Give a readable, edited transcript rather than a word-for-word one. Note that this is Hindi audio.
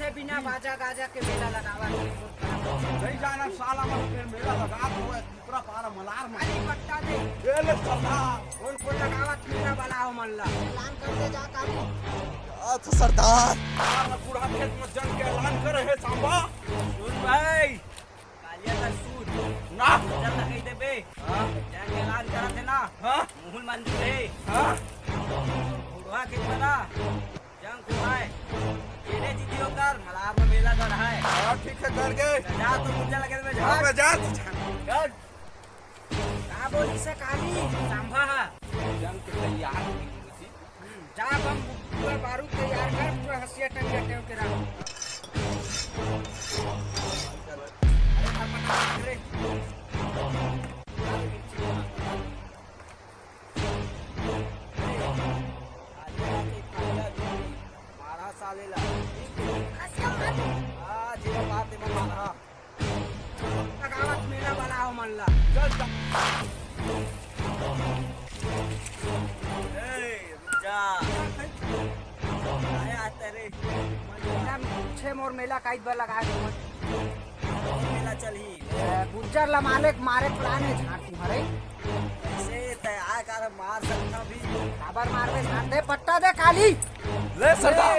से बिना बाजा गाजा के मेला लगावा नहीं जाना साला मन फिर मेला लगा तो पूरा पारा मलार में अरे पट्टा दे ये ले सरदार कौन लगावा मेला वाला हो मन ला ऐलान कर दे जा काली तो सरदार पूरा खेत में जंग के ऐलान करे है सांबा सुन भाई कालिया का सूद ना जब तक कह देबे हां जंग के ऐलान करत है ना हां मुहुल मंदिर है हां बुढ़वा के बना जंग को है येने जीतियो कर मलार में मेला कर है हां ठीक है कर गए जा तो मुझे लगे में हां मैं जा कर का बोली से काली सांभा जंग के तैयार जा बम पूरा बारूद तैयार कर पूरा हसिया टंग के रख अरे मारा सालेला जीवा बात दे मारा लगावत मेरा वाला हो मन ला चल जा आया तेरे मेला में छे मोर मेला काइत बार लगा के मेला चली गुज्जर ला मालिक मारे पुराने झाड़ तुम्हारे ऐसे तैयार कर मार सकता भी खबर मार दे झाड़ दे पट्टा दे काली ले सरदार